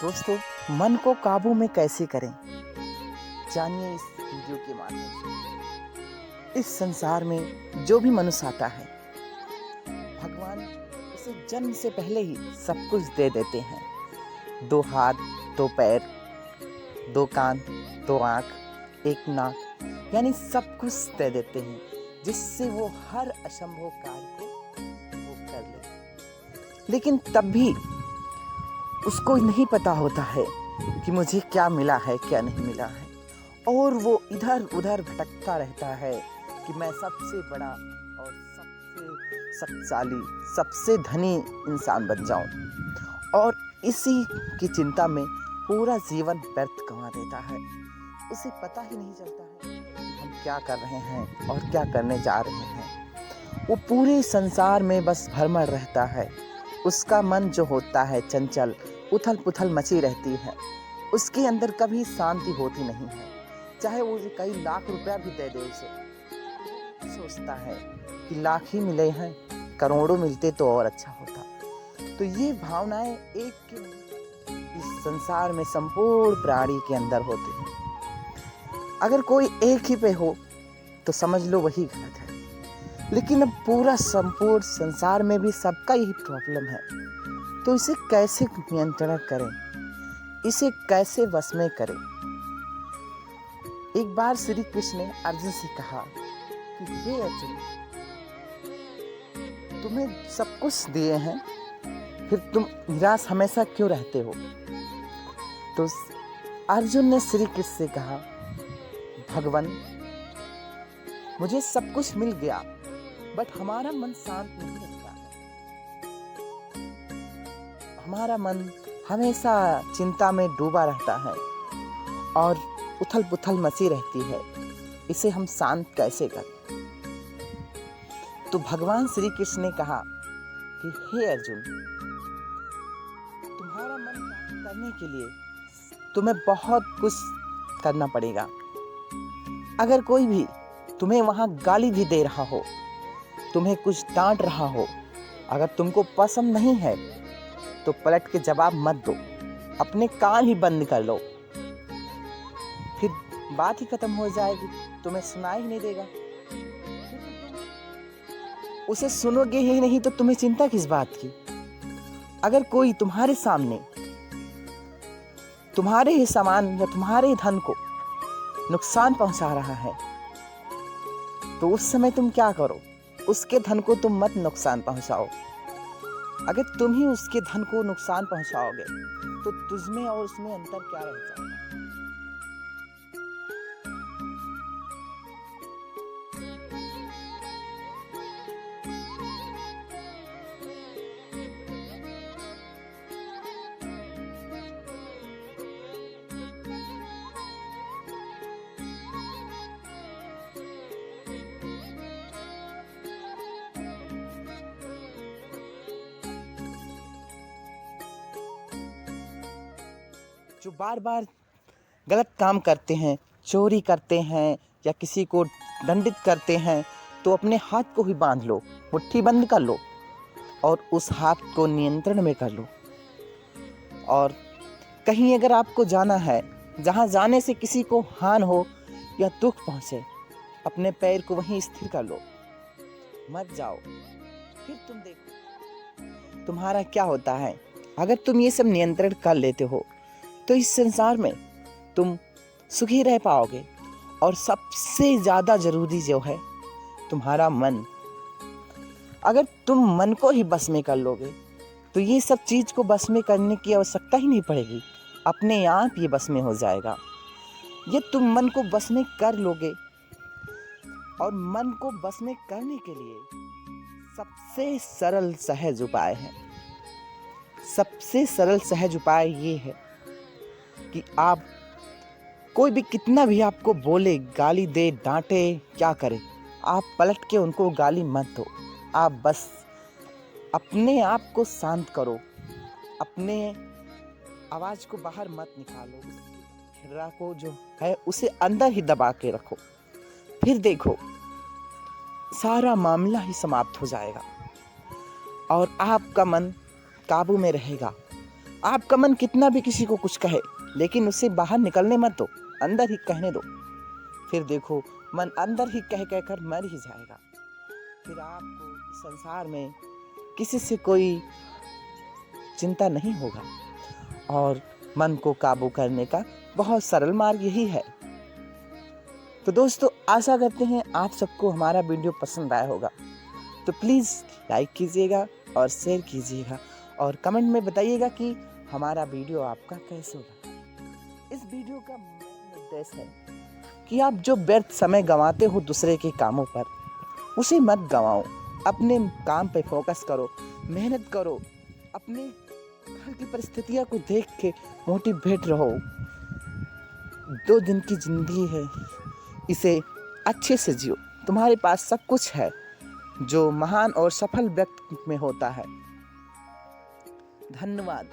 दोस्तों, मन को काबू में कैसे करें, जानिए इस वीडियो के माध्यम से। इस संसार में जो भी मनुष्य आता है, भगवान उसे जन्म से पहले ही सब कुछ दे देते हैं। 2 हाथ, 2 पैर, 2 कान, 2 आँख, 1 नाक, यानी सब कुछ दे देते हैं, जिससे वो हर असंभव कार्य को वो कर ले। लेकिन तब भी उसको नहीं पता होता है कि मुझे क्या मिला है, क्या नहीं मिला है, और वो इधर उधर भटकता रहता है कि मैं सबसे बड़ा और सबसे शक्तिशाली, सबसे धनी इंसान बन जाऊं, और इसी की चिंता में पूरा जीवन व्यर्थ गंवा देता है। उसे पता ही नहीं चलता है कि हम क्या कर रहे हैं और क्या करने जा रहे हैं। वो पूरे संसार में बस भ्रमण रहता है। उसका मन जो होता है चंचल, उथल पुथल मची रहती है। उसके अंदर कभी शांति होती नहीं है, चाहे वो कई लाख रुपया भी दे दे उसे। सोचता है कि लाख ही मिले हैं, करोड़ों मिलते तो और अच्छा होता। तो ये भावनाएं एक की इस संसार में संपूर्ण प्राणी के अंदर होती हैं। अगर कोई एक ही पे हो तो समझ लो वही गलत है, लेकिन अब पूरा संपूर्ण संसार में भी सबका यही प्रॉब्लम है। तो इसे कैसे नियंत्रण करें, इसे कैसे वश में करें। एक बार श्री कृष्ण ने अर्जुन से कहा कि हे अर्जुन, तुम्हें सब कुछ दिए हैं, फिर तुम निराश हमेशा क्यों रहते हो। तो अर्जुन ने श्री कृष्ण से कहा, भगवान, मुझे सब कुछ मिल गया, बट हमारा मन शांत नहीं रहता है। हमारा मन हमेशा चिंता में डूबा रहता है और उथल पुथल मची रहती है। इसे हम शांत कैसे करें। तो भगवान श्री कृष्ण ने कहा कि हे अर्जुन, तुम्हारा मन शांत करने के लिए तुम्हें बहुत कुछ करना पड़ेगा। अगर कोई भी तुम्हें वहां गाली भी दे रहा हो, तुम्हें कुछ डांट रहा हो, अगर तुमको पसंद नहीं है तो पलट के जवाब मत दो, अपने कान ही बंद कर लो, फिर बात ही खत्म हो जाएगी, तुम्हें सुनाई ही नहीं देगा। उसे सुनोगे ही नहीं तो तुम्हें चिंता किस बात की। अगर कोई तुम्हारे सामने तुम्हारे ही सामान या तुम्हारे ही धन को नुकसान पहुंचा रहा है, तो उस समय तुम क्या करो, उसके धन को तुम मत नुकसान पहुंचाओ। अगर तुम ही उसके धन को नुकसान पहुंचाओगे तो तुझमें और उसमें अंतर क्या रह जाएगा। जो बार बार गलत काम करते हैं, चोरी करते हैं या किसी को दंडित करते हैं, तो अपने हाथ को ही बांध लो, मुट्ठी बंद कर लो और उस हाथ को नियंत्रण में कर लो। और कहीं अगर आपको जाना है जहां जाने से किसी को हानि हो या दुख पहुंचे, अपने पैर को वहीं स्थिर कर लो, मत जाओ। फिर तुम देखो तुम्हारा क्या होता है। अगर तुम ये सब नियंत्रण कर लेते हो तो इस संसार में तुम सुखी रह पाओगे। और सबसे ज्यादा जरूरी जो है तुम्हारा मन। अगर तुम मन को ही बस में कर लोगे तो ये सब चीज को बस में करने की आवश्यकता ही नहीं पड़ेगी, अपने आप ये बस में हो जाएगा। ये तुम मन को बस में कर लोगे। और मन को बस में करने के लिए सबसे सरल सहज उपाय है। सबसे सरल सहज उपाय ये है कि आप कोई भी कितना भी आपको बोले, गाली दे, डांटे, क्या करे, आप पलट के उनको गाली मत दो। आप बस अपने आप को शांत करो, अपने आवाज को बाहर मत निकालो, खिर्रा को जो है उसे अंदर ही दबा के रखो। फिर देखो सारा मामला ही समाप्त हो जाएगा और आपका मन काबू में रहेगा। आपका मन कितना भी किसी को कुछ कहे, लेकिन उसे बाहर निकलने मत दो, अंदर ही कहने दो। फिर देखो मन अंदर ही कह कह कर मर ही जाएगा। फिर आपको इस संसार में किसी से कोई चिंता नहीं होगा। और मन को काबू करने का बहुत सरल मार्ग यही है। तो दोस्तों, आशा करते हैं आप सबको हमारा वीडियो पसंद आया होगा। तो प्लीज़ लाइक कीजिएगा और शेयर कीजिएगा और कमेंट में बताइएगा कि हमारा वीडियो आपका कैसे होगा। इस वीडियो का मेन उद्देश्य है कि आप जो व्यर्थ समय गंवाते हो दूसरे के कामों पर, उसे मत गंवाओ। अपने काम पे फोकस करो, मेहनत करो, अपने घर की परिस्थितियों को देख के मोटिवेट रहो। 2 दिन की जिंदगी है, इसे अच्छे से जियो। तुम्हारे पास सब कुछ है जो महान और सफल व्यक्ति में होता है। धन्यवाद।